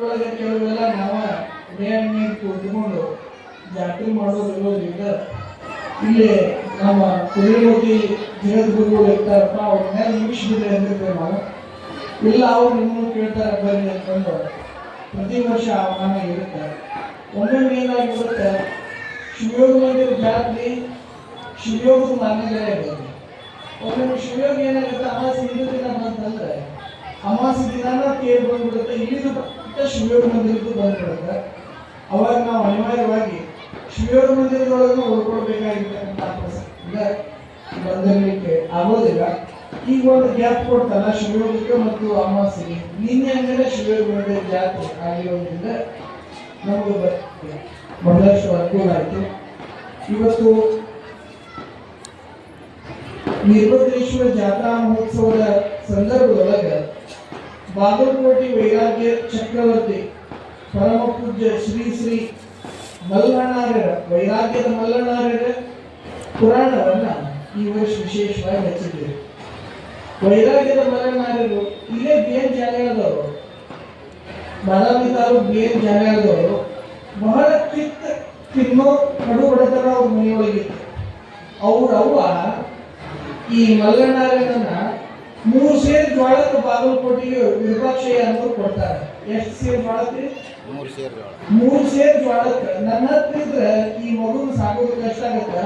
ಒಳಗೆ ಕೆಲವೆಲ್ಲ ನಾವು ನೇಣಿ ಕೂತ್ಕೊಂಡು ಜಾತ್ರೆ ಮಾಡೋದ್ರಿಂದ ಇಲ್ಲಿ ನಮ್ಮ ತಿರುಮತಿ ಜಗದ್ಗುರುಗಳು ಇರ್ತಾರಪ್ಪ ಅವ್ರ ಮೇಲೆ ಮುಗಿಸ್ಬಿಡ್ರಿ ಅಂದಿರ್ತೇವೆ ನಾವು. ಇಲ್ಲ ಅವ್ರು ನಿಮ್ಮನ್ನು ಕೇಳ್ತಾರೆ ಬರ್ರಿ ಅಂತಂದು ಪ್ರತಿ ವರ್ಷ ಆಹ್ವಾನ ಇರುತ್ತೆ. ಒಮ್ಮೊಮ್ಮೆ ಏನಾಗಿರುತ್ತೆ, ಶಿವಯೋಗ ಮಂದಿರ ಜಾತ್ರೆ ಶಿವಯೋಗದ ಮಾನ್ಯತೆ ಇದೆ. ಒಮ್ಮೊಮ್ಮೆ ಶಿವಯೋಗ ಏನಾಗುತ್ತೆ, ಅಮಾವಾಸ್ಯೆ ಇಳಿದ ದಿನ ಬಂತಂದ್ರೆ ಅಮಾವಾಸ್ಯೆ ದಿನಾನ ತೇರು ಬಂದ್ಬಿಡುತ್ತೆ, ಇಳಿದು ಶಿವಯೋಗ ಮಂದಿರದ್ದು ಬಂದ್ಬಿಡುತ್ತೆ. ಅವಾಗ ನಾವು ಅನಿವಾರ್ಯವಾಗಿ ಶಿವಯೋಗ ಮಂದಿರದೊಳಗೆ ಉಳ್ಕೊಳ್ಬೇಕಾಗಿರ್ತಕ್ಕಂಥ ಬಂದಿರಲಿಕ್ಕೆ ಆಗೋದಿಲ್ಲ. ಈಗ ಒಂದು ಗ್ಯಾಪ್ ಕೊಡ್ತಲ್ಲ ಶಿವಯೋಗಕ್ಕೆ ಮತ್ತು ಅಮಾವಾಸ್ಯೆಗೆ. ನಿನ್ನೆ ಅಂದರೆ ಶಿವಯೋಗ ಮಂದಿರ ಜಾತ್ರೆ ಆಗಿರೋದ್ರಿಂದ ನಮಗೆ ಬಹಳಷ್ಟು ಅನುಕೂಲ ಆಯಿತು. ಇವತ್ತು ವೀರಭದ್ರೇಶ್ವರ ಜಾತ್ರಾ ಮಹೋತ್ಸವದ ಸಂದರ್ಭದೊಳಗೆ ಬಾಗಲಕೋಟೆ ವೈರಾಗ್ಯ ಚಕ್ರವರ್ತಿ ಪರಮ ಪೂಜ್ಯ ಶ್ರೀ ಶ್ರೀ ಮಲ್ಲಣ್ಣಾರ್ಯರ ವೈರಾಗ್ಯದ ಮಲ್ಲಣ್ಣಾರ್ಯರ ಪುರಾಣವನ್ನ ಈ ವರ್ಷ ವಿಶೇಷವಾಗಿ ರಚಿಸಿದರು. ವೈರಾಗ್ಯದ ಮಲ್ಲಣ್ಣಾರ್ಯರು ಇಲ್ಲೇ ಬೇನ್ ಜಾಗದವರು, ಬಾದಾಮಿ ತಾಲೂಕು ಬೇನ್ ಜಾಗದವರು. ಬಹಳ ತಿನ್ನೋ ಕಡು ಬಡತನ ಅವ್ರ ಮನೆಯೊಳಗಿತ್ತು. ಅವ್ರ ಅವ್ವ ಈ ಮಲ್ಲಣ್ಣಾರ್ಯನನ್ನ 3 ಸೇರ್ ಜ್ವಾಳಕ್ಕೆ ಬಾಗಲಕೋಟೆಗೆ ವಿರೂಪಾಕ್ಷಯ್ಯ ಅನ್ನೋರು ಕೊಡ್ತಾರೆ. ಎಷ್ಟು ಸೇರ್ ಜ್ವಾಳಕ್ಕೆ? 3 ಸೇರ್ ಜ್ವಾಳಕ್ಕೆ. ನನ್ನ ಹತ್ರ ಇದ್ರೆ ಈ ಮಗುನ ಸಾಕೋದು ಕಷ್ಟ ಆಗತ್ತೆ.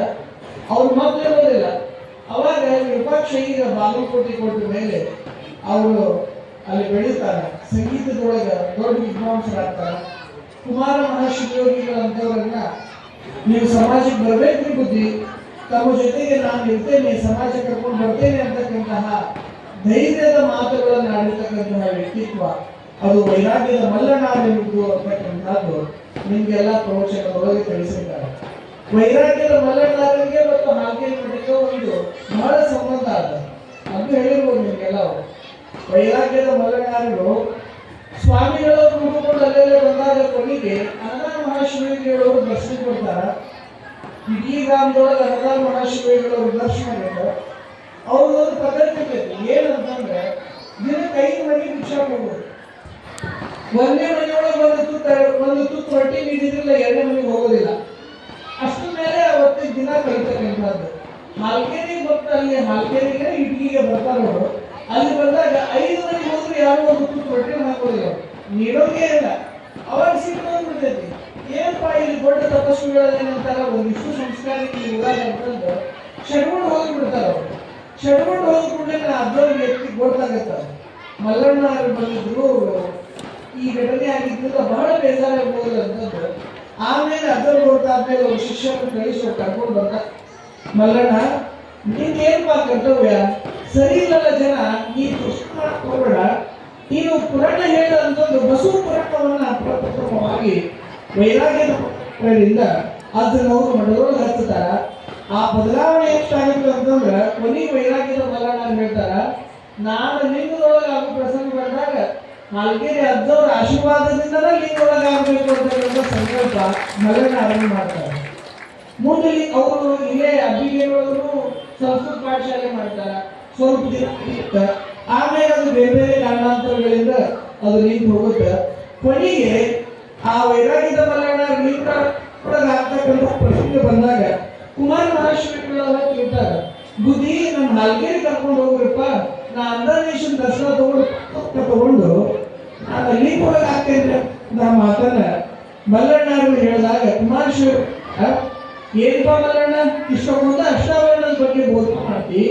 ಅವ್ರ ಮಕ್ಕಳು ಇರೋದಿಲ್ಲ. ಅವಾಗ ವಿರೂಪಾಕ್ಷಯ್ಯಗೆ ಬಾಗಲಕೋಟೆ ಕೊಟ್ಟ ಮೇಲೆ ಅವರು ಅಲ್ಲಿ ಬೆಳೀತಾರೆ. ಸಂಗೀತದೊಳಗೆ ದೊಡ್ಡ ವಿದ್ವಾಂಸರಾಗ್ತಾರೆ. ಕುಮಾರ ಮಹಾಶಿವಯೋಗಿಗಳಂತವರನ್ನ ನೀವು ಸಮಾಜಕ್ಕೆ ಬರಬೇಕ್ರಿ ಬುದ್ಧಿ, ತಮ್ಮ ಜೊತೆಗೆ ನಾನು ಇರ್ತೇನೆ, ಸಮಾಜ ಕರ್ಕೊಂಡು ಬರ್ತೇನೆ ಅಂತಕ್ಕಂತಹ ಧೈರ್ಯದ ಮಾತುಗಳನ್ನು ಆಡಿರ್ತಕ್ಕಂತಹ ವ್ಯಕ್ತಿತ್ವ ಅದು ವೈರಾಗ್ಯದ ಮಲ್ಲಣ್ಣಾರ್ಯರು ಅಂತಕ್ಕಂಥದ್ದು ನಿಮ್ಗೆಲ್ಲ ಪ್ರವಚನದೊಳಗೆ ತಿಳಿಸಿದ್ದಾರೆ. ವೈರಾಗ್ಯದ ಮಲ್ಲಣ್ಣಾರ್ಯರಿಗೆ ಮತ್ತು ಹಾಲ್ಕೇರಿ ಮಠಕ್ಕೆ ಒಂದು ಬಹಳ ಸಂಬಂಧ ಅದ, ಅದು ಹೇಳಿರ್ಬೋದು ನಿಮ್ಗೆಲ್ಲ. ವೈರಾಗ್ಯದ ಮಲ್ಲಣ್ಣಾರ್ಯರು ಸ್ವಾಮಿಗಳು ಕೂತ್ಕೊಂಡು ಅಲ್ಲೆಲ್ಲ ಬಂದಾಗ ಕೊನೆಗೆ ಅನ್ನದಾನ ಮಹಾಶಿವಯೋಗಿಗಳವರು ದರ್ಶನ ಕೊಡ್ತಾರ. ಇಡೀ ಗ್ರಾಮದೊಳಗೆ ಅನ್ನದಾನ ಮಹಾಶಿವಯೋಗಿಗಳವರು ದರ್ಶನ ಕೊಡ್ತಾರೆ. ಅವ್ರದ್ದು ಒಂದು ಪದ್ಧತಿ ಬೇಕು. ಏನಂತಂದ್ರೆ ದಿನಕ್ಕೆ 5 ಮನೆಗೆ ಭಿಕ್ಷಾ ಹೋಗೋದು. ಒಂದೇ ಮನೆಯೊಳಗೆ ಒಂದು ತುತ್ತು ರೊಟ್ಟಿ ನೀಡಿದ್ರಿಲ್ಲ, 2ನೇ ಮನೆಗೆ ಹೋಗೋದಿಲ್ಲ. ಅಷ್ಟ ಮೇಲೆ ಅವತ್ತಿನ ದಿನ ಕಲಿತಕ್ಕಂಥದ್ದು. ಹಾಲ್ಕೇರಿಗೆ ಬರ್ತಾರೆ, ಅಲ್ಲಿ ಹಾಲ್ಕೇರಿಗೆ ಇಟ್ಲಿಗೆ ಬರ್ತಾರೆ ಅವರು. ಅಲ್ಲಿ ಬಂದಾಗ 5 ಮನೆಗೆ ಹೋದ್ರೆ ಯಾರೋ ಒಂದು ತುತ್ತು ರೊಟ್ಟಿ ಹಾಕೋದಿಲ್ಲ, ನೀಡೋದೇ ಇಲ್ಲ. ಅವಾಗ ಸಿಟ್ಟು ಬಂದ್ಬಿಡ್ತೈತಿ. ಏನಪ್ಪ ಇಲ್ಲಿ ದೊಡ್ಡ ತಪಸ್ವಿಗಳೇನಂತಾರ, ಒಂದಿಷ್ಟು ಸಂಸ್ಕಾರಕ್ಕೆ ಊರಾಗ ಅಂತಂದು ಶಡ್ಕೊಂಡು ಹೋಗಿಬಿಡ್ತಾರ ಅವರು. ಶಡ್ಕೊಂಡು ಹೋದ ಕೂಡಲೇ ಅರ್ಧವ್ರಿಗೆ ಎತ್ತಿ ಗೊತ್ತಾಗತ್ತ ಮಲ್ಲಣ್ಣಾರು ಬಂದಿದ್ರು, ಈ ಘಟನೆ ಆಗಿದ್ದರಿಂದ ಬಹಳ ಬೇಜಾರಾಗ್ಬೋದು ಅಂತಂದು. ಆಮೇಲೆ ಅರ್ಧವ್ರು ಗೊತ್ತಾದ್ಮೇಲೆ ಅವ್ರ ಶಿಷ್ಯರನ್ನು ಕಳಿಸಿ ಕರ್ಕೊಂಡು ಬಂದ. ಮಲ್ಲಣ್ಣ, ನಿನ್ಗೇನಪ್ಪ ಕರ್ತವ್ಯ? ಸರಿ ಇಲ್ಲಲ್ಲ ಜನ, ನೀ ದುಷ್ಟ ಹೋಗಬೇಡ, ನೀನು ಪುರಾಣ ಹೇಳ ಅಂತಂದು ಬಸವ ಪುರಾಣವನ್ನ ಪ್ರಪ್ರಥಮವಾಗಿ ವೈರಾಗ್ಯದಿಂದ ಅದನ್ನ ಅವರು ಮಠದೊಳಗೆ ಹಚ್ಚುತ್ತಾರ. ಆ ಬದಲಾವಣೆ ಎಷ್ಟಾಗಿತ್ತು ಅಂತಂದ್ರೆ ಕೊನೆಗೆ ವೈರಾಗ್ಯದ ಮಲ್ಲಣ್ಣ ಹೇಳ್ತಾರ, ನಾನು ಲಿಂಗದೊಳಗೆ ಆಗೋ ಪ್ರಸಂಗ ಬಂದಾಗ ಹಾಲ್ಕೇರಿ ಅಜ್ಜವ್ರ ಆಶೀರ್ವಾದದಿಂದನೇ ಲಿಂಗದೊಳಗೆ ಆಗಬೇಕು ಅಂತಕ್ಕಂಥ ಸಂಕಲ್ಪ ಮಲ್ಲಣ್ಣ ಆರಂಭ ಮಾಡ್ತಾರೆ. ಮುಂದೆ ಅವರು ಇಲ್ಲೇ ಅಬ್ಬಿಗೆಯೊಳಗೂ ಸಂಸ್ಕೃತ ಪಾಠಶಾಲೆ ಮಾಡ್ತಾರ. ಸ್ವಲ್ಪ ದಿನ ಆಮೇಲೆ ಅದು ಬೇರೆ ಬೇರೆ ಕಾರಣಾಂತರಗಳಿಂದ ಅದು ನಿಂತು ಹೋಗುತ್ತೆ. ಕೊನೆಗೆ ಆ ವೈರಾಗ್ಯದ ಮಲ್ಲಣ್ಣ ಲಿಂಗ ಆಗ್ತಕ್ಕಂಥ ಪ್ರಸಂಗ ಬಂದಾಗ ಕುಮಾರ ಮಹಾಶಿವಯೋಗಿಗಳೆಲ್ಲ ಕೇಳ್ತಾರೆ, ಬುದ್ಧಿ ನಮ್ಮ ಹಾಲ್ಕೇರಿ ಕರ್ಕೊಂಡು ಹೋಗ್ರಪ್ಪ, ನಾ ಅಂಧನೇಶನ್ ದರ್ಶನ ತಗೊಂಡು ನಾನು ಲಿಂಗೊಳಗೆ ಆಗ್ತೇನೆ ನಾ ಮಾತನ್ನ ಮಲ್ಲಣ್ಣರು ಹೇಳಿದಾಗ ಕುಮಾರ ಶಿವ ಏನಪ್ಪ ಮಲ್ಲಣ್ಣ, ಇಷ್ಟೊಂದು ಅಷ್ಟಾವರಣದ ಬಗ್ಗೆ ಬೋಧನೆ ಮಾಡ್ತಿ,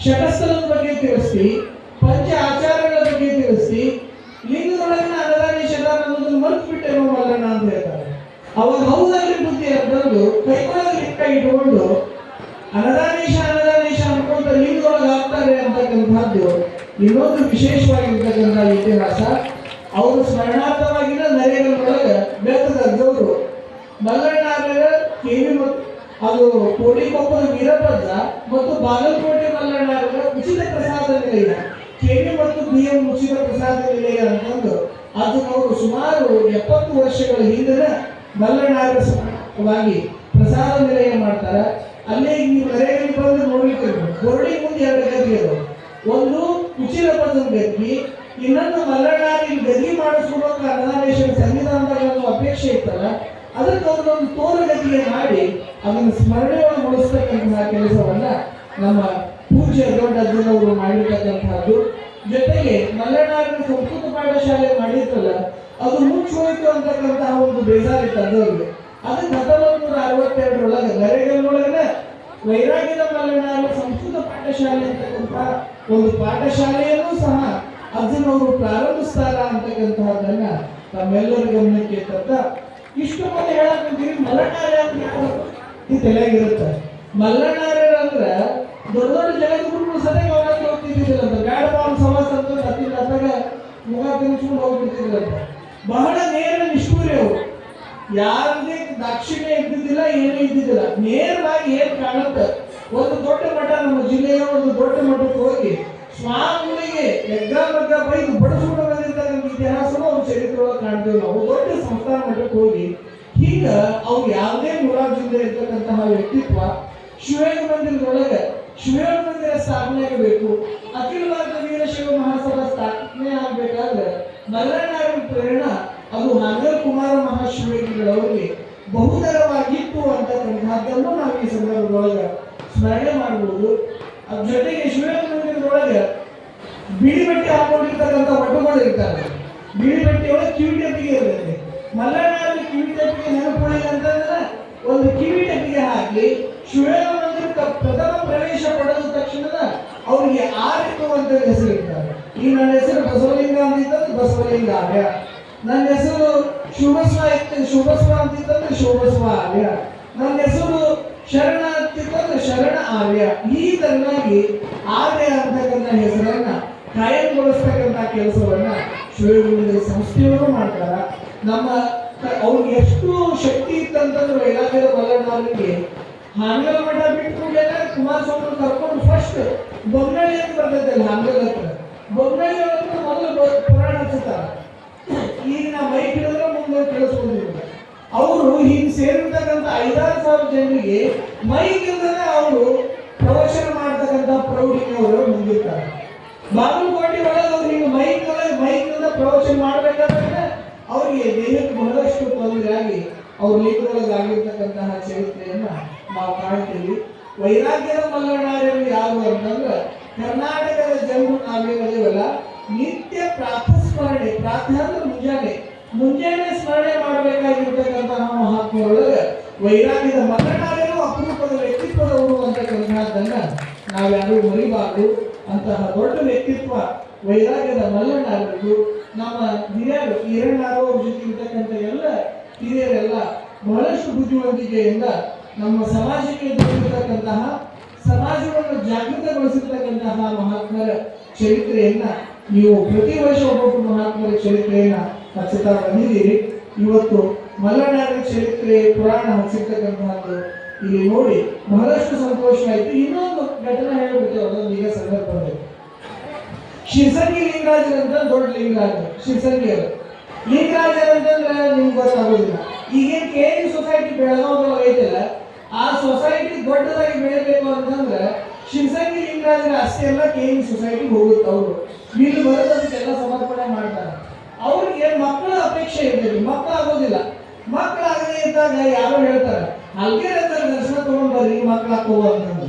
ಶಟಸ್ಥಲದ ಬಗ್ಗೆ ತಿಳಿಸ್ತಿ, ಪಂಚ ಆಚಾರಗಳ ಬಗ್ಗೆ ತಿಳಿಸ್ತಿ, ಲಿಂಗದೊಳಗಿನ ಅನ್ನದಾನೇಶನ ಅನ್ನೋದನ್ನು ಮರ್ತು ಬಿಟ್ಟೇನೋ ಮಲ್ಲಣ್ಣ ಅಂತ ಹೇಳ್ತಾರೆ. ಅವಾಗ ಹೌದಾಗಿ ಬುದ್ಧಿ ಅಂತಂದು ಕೈಗೊಳ್ಳೋದು ಲಿಕ್ಕ ಇಟ್ಕೊಂಡು ಅನ್ನದಾನೇಶ ಅನ್ಕೊಂತ ಲಿಂಗದೊಳಗೆ ಆಗ್ತಾರೆ ಅಂತಕ್ಕಂಥದ್ದು ಇನ್ನೊಂದು ವಿಶೇಷವಾಗಿರ್ತಕ್ಕಂಥ ಇತಿಹಾಸ. ಅವರು ಸ್ಮರಣಾರ್ಥವಾಗಿನ ನರೇಗನೊಳಗೆ ಬೆತ್ತದ ಅಜ್ಜವರು ಮಲ್ಲಣ್ಣಾರ್ಯರ ಕೇವಿ ಮತ್ತು ಅದು ಕೋಡಿಕೊಪ್ಪದ ವೀರಭದ್ರ ಮತ್ತು ಬಾಗಲಕೋಟೆ ಮಲ್ಲಣ್ಣಾರ್ಯರ ಉಚಿತ ಪ್ರಸಾದ ನಿಲಯ, ಕೇವಿ ಮತ್ತು BM ಉಚಿತ ಪ್ರಸಾದ ನಿಲಯ ಅಂತಂದು ಅದನ್ನವರು ಸುಮಾರು 70 ವರ್ಷಗಳ ಹಿಂದಿನ ಮಲ್ಲಣ್ಣಾರ್ಯರ ಸ್ಮರಣಾರ್ಥವಾಗಿ ಪ್ರಸಾದ ನಿಲಯ ಮಾಡ್ತಾರೆ. ಅಲ್ಲೇ ನೀವು ನರೇಗಲ್ಲಿ ಬಂದು ನೋಡ್ಲಿಕ್ಕೆ ಗೋರ್ಡಿ ಮುಂದೆ 2 ಗದ್ದೆ ಇರೋದು, ಒಂದು ಉಚಿತ ಪದದ ಗದ್ದಿ, ಇನ್ನೊಂದು ಮಲ್ಲಣ್ಣಾರ್ಯ ಗದ್ದಿ ಮಾಡಿಸ್ಕೊಡೋಕೆ ಅನ್ನದಾನ ಮಾಡ್ತಾರ, ಅದಕ್ಕೆ ಅವರೊಂದು ತೋರಗತಿಗೆ ಮಾಡಿ ಅದನ್ನು ಸ್ಮರಣೆಯನ್ನು ಉಳಿಸ್ತಕ್ಕಂತಹ ಕೆಲಸವನ್ನ ನಮ್ಮ ಪೂಜ್ಯ ದೊಡ್ಡ ಅಜ್ಜನವರು ಮಾಡಿರ್ತಕ್ಕಂತಹದ್ದು. ಜೊತೆಗೆ ಮಲೆನಾಡಿನ ಸಂಸ್ಕೃತ ಪಾಠಶಾಲೆ ಮಾಡಿದ್ರಲ್ಲ, ಅದು ಮುಚ್ಚೋಯ್ತು ಅಂತಕ್ಕಂತಹ ಒಂದು ಬೇಜಾರಿತ್ತು ಅದವ್ರಿಗೆ. ಅದಕ್ಕೆ 1962 ನರೇಗಲ್ನೊಳಗನೆ ವೈರಾಗ್ಯದ ಮಲೆನಾಡು ಸಂಸ್ಕೃತ ಪಾಠಶಾಲೆ ಅಂತಕ್ಕಂಥ ಒಂದು ಪಾಠಶಾಲೆಯನ್ನು ಸಹ ಅಜ್ಜನವರು ಪ್ರಾರಂಭಿಸ್ತಾರ ಅಂತಕ್ಕಂತಹದನ್ನ ತಮ್ಮೆಲ್ಲರ ಗಮನಕ್ಕೆ ತತ್ತ. ಇಷ್ಟು ಮಂದಿ ಹೇಳಕ್ಕಿಂತೀವಿ ಮಲೆನಾಡ ಅಂತ ತಲೆಯಾಗಿರುತ್ತೆ. ಮಲೆನಾಡ್ಯರು ಅಂದ್ರೆ ದೊಡ್ಡ ದೊಡ್ಡ ಜಗದ್ಗುರುಗಳು ಸದ್ಯ ಅವರಕ್ಕೆ ಹೋಗ್ತಿದ್ದಿಲ್ಲ, ಗಾಢವಾದ ಸಮಾಸ ಅಂತ ಹತ್ತಿರ ಮುಖ ತಿನ್ಸ್ಕೊಂಡು ಹೋಗ್ಬಿಡ್ತಿದ್ರಂತ. ಬಹಳ ನೇರ ನಿಷ್ಠೂರಿ ಅವರು, ಯಾರದೇ ದಾಕ್ಷಿಣ್ಯ ಇದ್ದಿದ್ದಿಲ್ಲ, ಏನೂ ಇದ್ದಿದ್ದಿಲ್ಲ. ನೇರವಾಗಿ ಏನ್ ಕಾಣುತ್ತೆ, ಒಂದು ದೊಡ್ಡ ಮಠ ನಮ್ಮ ಜಿಲ್ಲೆಯ ಒಂದು ದೊಡ್ಡ ಮಠಕ್ಕೆ ಹೋಗಿ ಸ್ವಾಮಿಗಳಿಗೆ ಯಜ್ಞ ಬೈದು ಬಡಿಸ್ಕೊಂಡು ಬಂದಿರ್ತಕ್ಕಂಥ ಇತಿಹಾಸನೂ ಅವ್ರ ಚರಿತ್ರೆ ಒಳಗೆ ಕಾಣ್ತೇವೆ ನಾವು. ದೊಡ್ಡ ಸಂಸ್ಥಾನ ಮಠಕ್ಕೆ ಹೋಗಿ ಈಗ ಅವ್ರು ಯಾವುದೇ ಮುರಾರ್ಜಿಂದ ಇರ್ತಕ್ಕಂತಹ ವ್ಯಕ್ತಿತ್ವ. ಶಿವಯೋಗ ಮಂದಿರದೊಳಗೆ ಶಿವಯೋಗ ಮಂದಿರ ಸ್ಥಾಪನೆ ಆಗಬೇಕು, ಅಖಿಲ ಭಾರತ ವೀರಶೈವ ಮಹಾಸಭಾ ಸ್ಥಾಪನೆ ಆಗ್ಬೇಕಾದ್ರೆ ಮಲೆನಾಡಿನ ಪ್ರೇರಣಾ ಅದು ಹಾನಗಲ್ ಕುಮಾರ ಮಹಾಶಿವಯೋಗಿಗಳವರಿಗೆ ಬಹುತರವಾಗಿತ್ತು ಅಂತಕ್ಕಂಥದ್ದನ್ನು ನಾವು ಈ ಸಂದರ್ಭದೊಳಗೆ ಸ್ಮರಣೆ ಮಾಡಬಹುದು. ಅದ್ರ ಜೊತೆಗೆ ಶಿವಯೋಗ ಮಂದಿರದೊಳಗೆ ಬಿಳಿ ಬಟ್ಟೆ ಹಾಕೊಂಡಿರ್ತಕ್ಕಂಥ ಮಠಗಳು ಇರ್ತಾರೆ. ಬಿಳಿ ಬಟ್ಟೆಯೊಳಗೆ ಕಿವಿ ಟೆಪ್ಪಿಗೆ ಇರ್ತದೆ. ಮಲೆನಾಡಿನ ಕಿವಿ ಟೆಪ್ಪಿಗೆ ನೆನಪುಳಿಗೆ ಅಂತಂದ್ರೆ ಒಂದು ಕಿವಿ ಟೆಪ್ಪಿಗೆ ಹಾಕಿ ಶಿವಯೋಗ ಮಂದಿರಕ್ಕೆ ಪ್ರಥಮ ಪ್ರವೇಶ ಪಡೆದ ತಕ್ಷಣದ ಅವರಿಗೆ ಆರಿತು ಅಂತ ಹೆಸರಿರ್ತಾರೆ. ಈ ನನ್ನ ಹೆಸರು ಬಸವಲಿಂಗ ಅಂತಿತ್ತಂದ್ರೆ ಬಸವಲಿಂಗ ಆರ್ಯ, ನನ್ನ ಹೆಸರು ಶಿವಬಸವ ಇತ್ತು ಶಿವಬಸವ ಅಂತಿತ್ತಂದ್ರೆ ಶಿವಬಸವ ಆರ್ಯ, ನನ್ನ ಹೆಸರು ಶರಣ ಅಂತಿತ್ತಂದ್ರೆ ಶರಣ ಆರ್ಯ. ಈ ತರನಾಗಿ ಆರ್ಯ ಅಂತಕ್ಕಂಥ ಹೆಸರನ್ನ ಕಾಯಂಗೊಳಿಸ್ತಕ್ಕಂಥ ಕೆಲಸವನ್ನ ಶಿವಯೋಗ ಸಂಸ್ಥೆಯವರು ಮಾಡ್ತಾರ. ನಮ್ಮ ಅವ್ರಿಗೆ ಎಷ್ಟು ಶಕ್ತಿ ಇತ್ತಂತಂದ್ರೆ ವೈರಾಗ್ಯದ ಮಲೆನಾಡಿಗೆ ಹಾನಗಲ್ ಮಠ ಬಿಟ್ಟು ಕುಮಾರಸ್ವಾಮಿ ಕರ್ಕೊಂಡು ಫಸ್ಟ್ ಬೊಮ್ಮನಹಳ್ಳಿ ಅಂತ ಬರ್ತೈತಲ್ಲ, ಹಾನಗಲ್ ಹತ್ರ ಬೊಮ್ಮನಹಳ್ಳಿ ಒಳಗೆ ಮೊದಲು ಪುರಾಣ ಹಚ್ಚುತ್ತಾರ. ಈಗ ನಾ ಮೈಕ್ ಹಿಡಿದ್ರೆ ಮುಂದೆ ಕೇಳಿಸ್ಕೊಂಡಿರ್ತಾರೆ. ಅವರು ಹಿಂಗೆ ಸೇರಿರ್ತಕ್ಕಂಥ 5,000-6,000 ಜನರಿಗೆ ಮೈಕ್ ಇಲ್ಲದೆ ಅವರು ಪ್ರವಚನ ಮಾಡ್ತಕ್ಕಂಥ ಪ್ರೌಢಿನವರು ಮುಂದಿರ್ತಾರೆ. ಬಾಗಲಕೋಟೆ ಒಳಗೆ ಅವ್ರು ಹಿಂಗೆ ಮೈಕ್ ಪ್ರವಚನ ಮಾಡ್ಬೇಕಾದ್ರೆ ಅವರಿಗೆ ದೇಹಕ್ಕೆ ಬಹಳಷ್ಟು ತೊಂದರೆ ಆಗಿ ಅವ್ರ ಲಿಂಗದೊಳಗೆ ಆಗಿರ್ತಕ್ಕಂತಹ ಚರಿತ್ರೆಯನ್ನ ನಾವು ಕಾಣ್ತೀವಿ. ವೈರಾಗ್ಯದ ಮಲೆನಾಡಿನಲ್ಲಿ ಯಾರು ಅಂತಂದ್ರೆ ಕರ್ನಾಟಕದ ಜನರು ನಾವೇನದೇವಲ್ಲ ನಿತ್ಯ ಪ್ರಾತಸ್ಮರಣೆ, ಪ್ರಾತಃ ಅಂದ್ರೆ ಮುಂಜಾನೆ ಸ್ಮರಣೆ ಮಾಡಬೇಕಾಗಿರ್ತಕ್ಕಂತಹ ಮಹಾತ್ಮರೊಳಗೆ ವೈರಾಗ್ಯದ ಮಲೆನಾಡಿನ ಅಪರೂಪದ ವ್ಯಕ್ತಿತ್ವದವರು ಅಂತಕ್ಕಂಥದ್ದನ್ನ ನಾವ್ಯಾರು ಮರಿಬಾರದು. ಅಂತಹ ದೊಡ್ಡ ವ್ಯಕ್ತಿತ್ವ ವೈರಾಗ್ಯದ ಮಲೆನಾಡಿದ್ದು. ನಮ್ಮ ಹಿರಿಯರು ಈರಣ್ಣಾರು ಅವ್ರ ಜೊತೆ ಇರ್ತಕ್ಕಂಥ ಎಲ್ಲ ಹಿರಿಯರೆಲ್ಲ ಬಹಳಷ್ಟು ಬುದ್ಧಿವಂತಿಕೆಯಿಂದ ನಮ್ಮ ಸಮಾಜಕ್ಕೆ ಎದುರಿರ್ತಕ್ಕಂತಹ ಸಮಾಜವನ್ನು ಜಾಗೃತಗೊಳಿಸಿರ್ತಕ್ಕಂತಹ ಮಹಾತ್ಮರ ಚರಿತ್ರೆಯನ್ನ ನೀವು ಪ್ರತಿ ವರ್ಷ ಒಬ್ಬೊಬ್ಬರು ಮಹಾತ್ಮರ ಚರಿತ್ರೆಯನ್ನ ಹಚ್ಚುತ್ತಾ ಬಂದಿದ್ದೀರಿ. ಇವತ್ತು ಮಲೆನಾಡಿನ ಚರಿತ್ರೆ ಪುರಾಣ ಹಚ್ಚಿರ್ತಕ್ಕಂತಹದ್ದು ಇಲ್ಲಿ ನೋಡಿ ಬಹಳಷ್ಟು ಸಂತೋಷ ಆಯಿತು. ಇನ್ನೊಂದು ಘಟನೆ ಹೇಳ್ಬಿಡ್ತೇವೆ, ಅದೊಂದು ಈಗ ಸಂದರ್ಭದಲ್ಲಿ ಶಿರ್ಸಂಗಿ ಲಿಂಗರಾಜರಂತ ದೊಡ್ಡ ಲಿಂಗರಾಜ ಶಿರ್ಸಂಗಿ ಅವರು. ಲಿಂಗರಾಜರಂತಂದ್ರೆ ನಿಮ್ಗೆ ಗೊತ್ತಾಗೋದಿಲ್ಲ. ಈಗೇನು KN ಸೊಸೈಟಿ ಬೆಳಗಾವದೊಳಗೆ ಐತಲ್ಲ, ಆ ಸೊಸೈಟಿ ದೊಡ್ಡದಾಗಿ ಬೆಳಬೇಕು ಅಂತಂದ್ರೆ ಶಿರ್ಸಂಗಿ ಲಿಂಗರಾಜರ ಅಷ್ಟೇ ಎಲ್ಲ KN ಸೊಸೈಟಿಗೆ ಹೋಗುತ್ತೆ. ಅವರು ಇಲ್ಲಿ ಬರೋದಕ್ಕೆಲ್ಲ ಸಮರ್ಪಣೆ ಮಾಡ್ತಾರೆ. ಅವ್ರಿಗೆ ಮಕ್ಕಳ ಅಪೇಕ್ಷೆ ಇರ್ತದೆ, ಮಕ್ಕಳಾಗೋದಿಲ್ಲ. ಮಕ್ಕಳಾಗದೇ ಇದ್ದಾಗ ಯಾರೋ ಹೇಳ್ತಾರೆ ಹಲ್ಗೆ ದರ್ಶನ ತಗೊಂಡ್ ಬರ್ರಿ ಮಕ್ಕಳು ಹಾಕೋವ ಅಂತಂದು.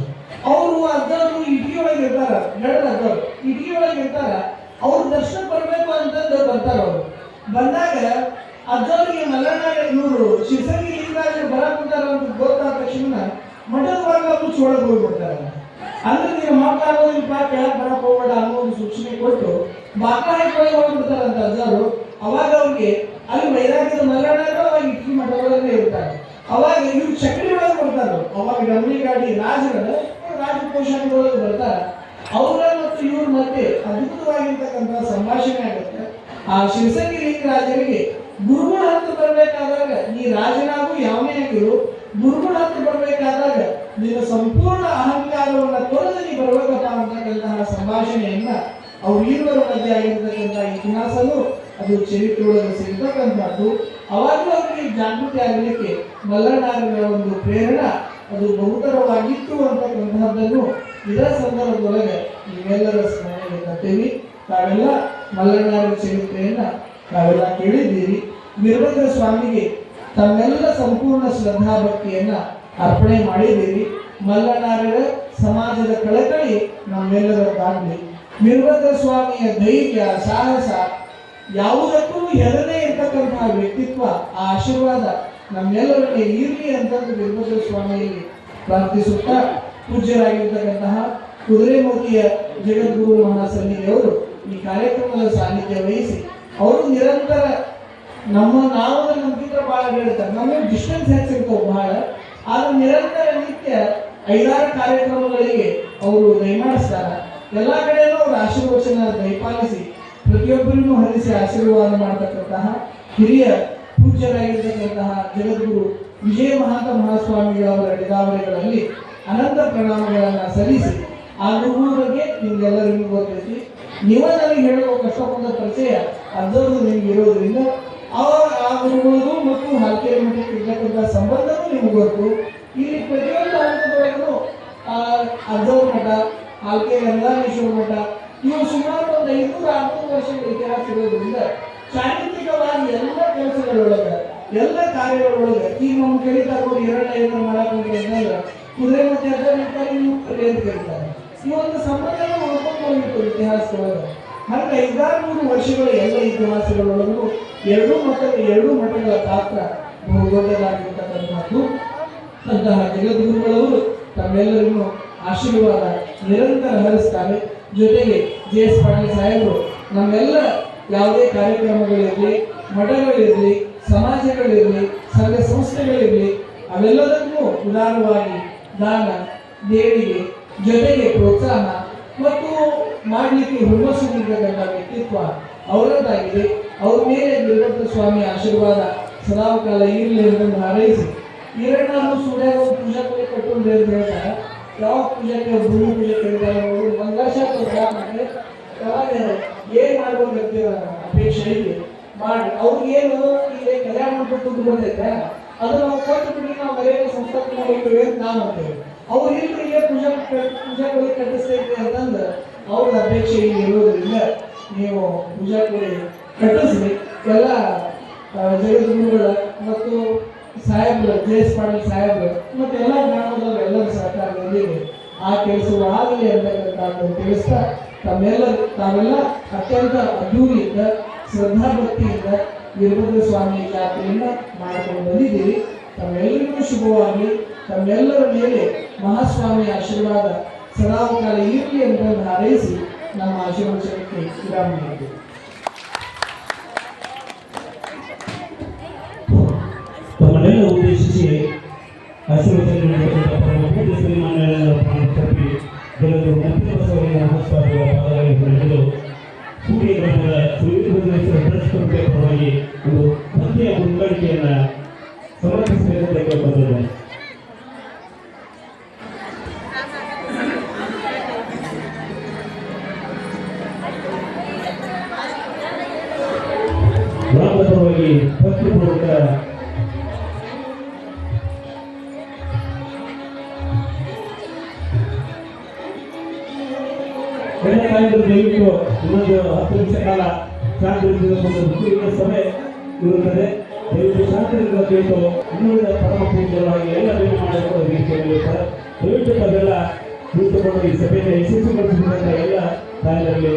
ಅವರು ಅಜ್ಜರು ಇಟಗಿ ಒಳಗೆ ಇರ್ತಾರ, ಗಡದ ಅಜ್ಜರು ಇಟಗಿ ಒಳಗೆ ಇರ್ತಾರ. ಅವ್ರ ದರ್ಶನ ಬರ್ಬೇಕು ಅಂತಂದು ಬರ್ತಾರ. ಅವರು ಬಂದಾಗ ಅಜ್ಜವ್ರಿಗೆ ಮಲೆನಾಡು ಇವರು ಶಿರ್ಸಂಗಿ ಲಿಂಗರಾಜರು ಬರಾಕುಂತಾರ ಅಂತ ಗೊತ್ತಾದ ತಕ್ಷಣ ಮಠದ ವರ್ಗ ಮುಚ್ಚಿ ಒಳಗೆ ಹೋಗ್ಬಿಡ್ತಾರೆ. ಅಂದ್ರೆ ನೀವು ಮಕ್ಕಳಾಗೋದಿಲ್ಪ ಕೆಳಗೆ ಬರಕ್ ಹೋಗ್ಬೇಡ ಅನ್ನೋ ಒಂದು ಸೂಚನೆ ಕೊಟ್ಟು ಮಕ್ಕಳ ಒಳಗೆ ಹೋಗ್ಬಿಡ್ತಾರಂತ ಅಜ್ಜರು. ಅವಾಗ ಅವ್ರಿಗೆ ಅಲ್ಲಿ ವೈರಾಗ್ಯದ ಮಲೆನಾಡು ಅವಾಗ ಇಟ್ಟಿ ಮಠಗಳಲ್ಲೇ ಇರ್ತಾರೆ. ಅವಾಗ ಇವ್ರು ಚಕ್ರಿ ಒಳಗೆ ಬರ್ತಾರ. ಅವಾಗ ಡಮ್ಮಿ ಗಾಡಿ ರಾಜಕೋಶಾಂಗದೊಳಗೆ ಬರ್ತಾರ. ಅವರ ಮತ್ತು ಇವ್ರ ಮಧ್ಯೆ ಅದ್ಭುತವಾಗಿರ್ತಕ್ಕಂಥ ಸಂಭಾಷಣೆ ಆಗುತ್ತೆ. ಆ ಶಿರ್ಸಂಗಿ ಲಿಂಗರಾಜರಿಗೆ ಗುರುಗಳ ಹತ್ತು ಬರ್ಬೇಕಾದಾಗ ನೀ ರಾಜನಾಗೂ ಯಾವನೇ ಆಗಿರು, ಗುರುಗಳ ಹತ್ತು ಬರ್ಬೇಕಾದಾಗ ನೀನು ಸಂಪೂರ್ಣ ಅಹಂಕಾರವನ್ನ ತೊರೆದು ನೀ ಬರ್ಬೇಕಪ್ಪ ಅಂತಕ್ಕಂತಹ ಸಂಭಾಷಣೆಯನ್ನ ಅವ್ರು ಇರುವರ ಮಧ್ಯೆ ಆಗಿರ್ತಕ್ಕಂಥ ಇತಿಹಾಸನು ಅದು ಚರಿತ್ರೆಯೊಳಗೆ ಸಿಗ್ತಕ್ಕಂಥದ್ದು. ಅವಾಗಲೂ ಅವರಿಗೆ ಜಾಗೃತಿ ಆಗಲಿಕ್ಕೆ ಮಲೆನಾಡಿನ ಒಂದು ಪ್ರೇರಣೆ ಅದು ಬಹುತರವಾಗಿತ್ತು ಅಂತಕ್ಕಂಥದ್ದನ್ನು ಇದರ ಸಂದರ್ಭದೊಳಗೆ ನೀವೆಲ್ಲರ ಸ್ಮರಣೆಗೆ ತರ್ತೇವೆ. ತಾವೆಲ್ಲ ಮಲೆನಾಡಿನ ಚರಿತ್ರೆಯನ್ನ ತಾವೆಲ್ಲ ಕೇಳಿದ್ದೀರಿ. ವೀರಭದ್ರ ಸ್ವಾಮಿಗೆ ತಮ್ಮೆಲ್ಲ ಸಂಪೂರ್ಣ ಶ್ರದ್ಧಾ ಭಕ್ತಿಯನ್ನ ಅರ್ಪಣೆ ಮಾಡಿದ್ದೀರಿ. ಮಲ್ಲಣ್ಣರ ಸಮಾಜದ ಕಳಕಳಿ ನಮ್ಮೆಲ್ಲರದ್ದಾಗಲಿ. ವೀರಭದ್ರ ಸ್ವಾಮಿಯ ಧೈರ್ಯ, ಸಾಹಸ, ಯಾವುದಕ್ಕೂ ಹೆದರದೇ ಇರ್ತಕ್ಕಂತಹ ವ್ಯಕ್ತಿತ್ವ, ಆ ಆಶೀರ್ವಾದ ನಮ್ಮೆಲ್ಲರಲ್ಲಿ ಇರಲಿ ಅಂತಂದು ವೀರಭದ್ರ ಸ್ವಾಮಿಯಲ್ಲಿ ಪ್ರಾರ್ಥಿಸುತ್ತಾ, ಪೂಜ್ಯರಾಗಿರ್ತಕ್ಕಂತಹ ಕುದುರೆಮೂರ್ತಿಯ ಜಗದ್ಗುರು ಮಹಾಸನ್ನಿಧಿಯವರು ಈ ಕಾರ್ಯಕ್ರಮದ ಸಾನ್ನಿಧ್ಯ ವಹಿಸಿ ಅವರು ನಿರಂತರ ನಾವು ನಮ್ಗಿಂತ ಬಹಳ ಹೇಳ್ತಾರೆ, ನಮಗೆ ಡಿಸ್ಟೆನ್ಸ್ ಹೆಚ್ಚಿರ್ತಾವೆ ಬಹಳ, ಆದ್ರೆ ನಿರಂತರ ನಿತ್ಯ 5-6 ಕಾರ್ಯಕ್ರಮಗಳಿಗೆ ಅವರು ದಯಮಾಡಿಸ್ತಾರೆ. ಎಲ್ಲ ಕಡೆಯೂ ಅವರ ಆಶೀರ್ವಚನ ದಯಪಾಲಿಸಿ ಪ್ರತಿಯೊಬ್ಬರಿಗೂ ಹರಿಸಿ ಆಶೀರ್ವಾದ ಮಾಡತಕ್ಕಂತಹ ಹಿರಿಯ ಪೂಜ್ಯರಾಗಿರ್ತಕ್ಕಂತಹ ಜಗದ್ಗುರು ವಿಜಯ ಮಹಾಂತ ಮಹಾಸ್ವಾಮಿಗಳವರ ಅಡಿದಾವರೆಗಳಲ್ಲಿ ಅನಂತ ಪ್ರಣಾಮಗಳನ್ನು ಸಲ್ಲಿಸಿ, ಆ ಗುರುಗಳ ಬಗ್ಗೆ ನಿಮ್ಗೆಲ್ಲರಿಗೂ ಗೊತ್ತೈತಿ. ನೀವ ನನಗೆ ಹೇಳುವ ಕಷ್ಟಕೊಂಡ ಪರಿಚಯ ಅರ್ಧದ್ದು ನಿಮ್ಗೆ ಇರೋದ್ರಿಂದ ಆ ಗುರುಗಳದು ಮತ್ತು ಹಾಲ್ಕೇರಿ ಮಠಕ್ಕೆ ಇರ್ತಕ್ಕಂಥ ಸಂಬಂಧನೂ ನಿಮ್ಗೆ ಗೊತ್ತು. ಇಲ್ಲಿ ಪ್ರತಿಯೊಂದು ಹಂತದೊಳಗೂ ಅರ್ಧವ್ರ ಮಠ, ಹಾಲ್ಕೇರಿ ಅಂಗಾರೇಶ್ವರ ಮಠ ಇವು ಸುಮಾರು ಒಂದು 500-600 ವರ್ಷಗಳ ಇತಿಹಾಸ ಇರೋದ್ರಿಂದ ಚಾರಿತ್ರಿಕವಾಗಿ ಎಲ್ಲ ಕೆಲಸಗಳೊಳಗೆ, ಎಲ್ಲ ಕಾರ್ಯಗಳೊಳಗೆ ಈಗ ನಮ್ಮ ಕರೀತಾರೆ ನೋಡಿ, 2 ಮಾಡಕ್ಕೆ ಅಂತಂದ್ರೆ ಕುದುರೆ ಮತ್ತೆ ಅಂತ ಕರೀತಾರೆ. ಈ ಒಂದು ಸಂಬಂಧನ ಉಳ್ಕೊಂಡು ಹೋಗಿತ್ತು ಇತಿಹಾಸದೊಳಗೆ. ಹಾಗೆ 500-600 ವರ್ಷಗಳ ಎಲ್ಲ ಇತಿಹಾಸಗಳೊಳಗೂ ಎರಡೂ ಮಠಗಳ ಪಾತ್ರ ಬಹು ದೊಡ್ಡದಾಗಿರ್ತಕ್ಕಂಥದ್ದು. ಅಂತಹ ಜಗದ್ಗುರುಗಳವರು ತಮ್ಮೆಲ್ಲರಿಗೂ ಆಶೀರ್ವಾದ ನಿರಂತರ ಹರಿಸ್ತಾರೆ. ಜೊತೆಗೆ JS ಪಾಟೀಲ್ ಸಾಹೇಬರು ನಮ್ಮೆಲ್ಲ ಯಾವುದೇ ಕಾರ್ಯಕ್ರಮಗಳಿರಲಿ, ಮಠಗಳಿರಲಿ, ಸಮಾಜಗಳಿರಲಿ, ಸಂಘ ಸಂಸ್ಥೆಗಳಿರಲಿ, ಅವೆಲ್ಲದಕ್ಕೂ ಉದಾರವಾಗಿ ದಾನ, ದೇಣಿಗೆ, ಜೊತೆಗೆ ಪ್ರೋತ್ಸಾಹ ಮತ್ತು ಮಾಡಲಿಕ್ಕೆ ಹುಮ್ಮಸ್ಸು ನೀಡತಕ್ಕಂಥ ವ್ಯಕ್ತಿತ್ವ ಅವರದ್ದಾಗಿದೆ. ಅವ್ರ ಮೇಲೆ ವೀರಭದ್ರ ಸ್ವಾಮಿ ಆಶೀರ್ವಾದ ಸದಾಕಾಲ ಇರಲಿ ಎಂದು ಹಾರೈಸಿ, ಈರಣ್ಣನು ಸೂರ್ಯ ಪೂಜಾ ಕೊಡಿ ಕಟ್ಟುಂಡು ಅಂತ ಹೇಳ್ತಾರೆ. ಯಾವ ಪೂಜೆಗೆ ಭೂಮಿ ಪೂಜೆ ಕರೀತಾರೆ, ಒಂದು ವರ್ಷ ಯಾವಾಗ ಏನ್ ಮಾಡ್ಬೋದು ಅಂತ ಅಪೇಕ್ಷೆ ಇದೆ ಮಾಡಿ ಅವ್ರಿಗೇನು ಇಲ್ಲಿ ಕಲ್ಯಾಣ ದುಡ್ಡು ಬರ್ತೈತೆ ಅದು ನಾವು ಕೊಟ್ಟು ಬಿಡಿ, ನಾವು ಮರ್ಯಾದೆ ಸಂಸ್ಥಾಪನೆ ಮಾಡಿದ್ದೇವೆ ಅಂತ ನಾವು ಅಂತೇವೆ. ಅವ್ರು ಇಲ್ಲರಿಗೆ ಪೂಜಾ ಕೊಡಿ ಕಟ್ಟಿಸ್ತೈತೆ ಅಂತಂದ್ರೆ ಅವ್ರ ಅಪೇಕ್ಷೆ ಇಲ್ಲಿ ಇರೋದ್ರಿಂದ ನೀವು ಪೂಜಾ ಕೊಡಿ ಕಟ್ಟಿಸ್ರಿ. ಎಲ್ಲ ಜಗದ್ಗುರುಗಳ ಮತ್ತು ಸಾಹೇಬ್ರು, JS ಪಾಟೀಲ್ ಸಾಹೇಬ್ರು ಮತ್ತು ಎಲ್ಲ ಗ್ರಾಮದವರು ಎಲ್ಲರ ಸಹಕಾರದೊಂದಿಗೆ ಆ ಕೆಲಸವು ಆಗಲಿ ಅಂತಕ್ಕಂಥ ತಿಳಿಸ್ತಾ ತಾವೆಲ್ಲ ಅತ್ಯಂತ ಅದ್ದೂರಿಯಿಂದ ಶ್ರದ್ಧಾಭಕ್ತಿಯಿಂದ ವೀರಭದ್ರ ಸ್ವಾಮಿ ಜಾತ್ರೆಯನ್ನ ಮಾಡಿಕೊಂಡು ಬಂದಿದ್ದೀರಿ. ತಮ್ಮೆಲ್ಲರಿಗೂ ಶುಭವಾಗಲಿ. ತಮ್ಮೆಲ್ಲರ ಮೇಲೆ ಮಹಾಸ್ವಾಮಿಯ ಆಶೀರ್ವಾದ ಸದಾಕಾಲ ಇರಲಿ ಅಂತ ಹಾರೈಸಿ ನಮ್ಮ ಆಶೀರ್ವಚನಕ್ಕೆ ವಿರಾಮ ನೀಡಿದ್ದೇವೆ. ತಮ್ಮನ್ನೆಲ್ಲ ಉದ್ದೇಶಿಸಿ ಆಶೀರ್ವಚನ ನೀಡತಕ್ಕಂಥ ಪರಮ ಪೂಜ್ಯ ಶ್ರೀಮಾನ್ಯರ ತಪ್ಪಿ ಜಗತ್ತು ಮುಖ್ಯಮಂತ್ರಿಗಳ ಮಹಾಸ್ವಾಮಿಗಳ ಪಾದಗಳಿಗೆ ನಡೆದು ಸೂರ್ಯ ಗ್ರಾಮದ ಶ್ರೀ ವೀರಭದ್ರೇಶ್ವರ ಟ್ರಸ್ಟ್ ಕಮಿಟಿಯ ಪರವಾಗಿ ಒಂದು ಭಕ್ತಿಯ ಮುಂಗಡಿಕೆಯನ್ನು ಸಮರ್ಪಿಸಬೇಕೆಂದು ಕೇಳಿಕೊಂಡಿದ್ದೇನೆ. ಗ್ರಾಮದ ಪರವಾಗಿ ಭಕ್ತಿಪೂರ್ವಕ ದಯವಿಟ್ಟು ಇನ್ನೊಂದು 10 ನಿಮಿಷ ಕಾಲ ಶಾಂತಿಯುತ ಸಭೆ ಇರುತ್ತದೆ. ದಯವಿಟ್ಟು ಶಾಂತಿಯುತ ಕುರಿತು ಇನ್ನುಳಿದ ಪರಮ ಪೂಜ್ಯರಾಗಿ ಎಲ್ಲ ಬೇರೆ ಮಾಡಲು ರೀತಿಯಲ್ಲಿರುತ್ತಾರೆ. ದಯವಿಟ್ಟು ಅದೆಲ್ಲ ನಿಂತುಕೊಂಡು ಈ ಸಭೆಯನ್ನು ಯಶಸ್ವಿಗೊಳಿಸಿದಂಥ ಎಲ್ಲ ತಾಯಂದರಲ್ಲಿ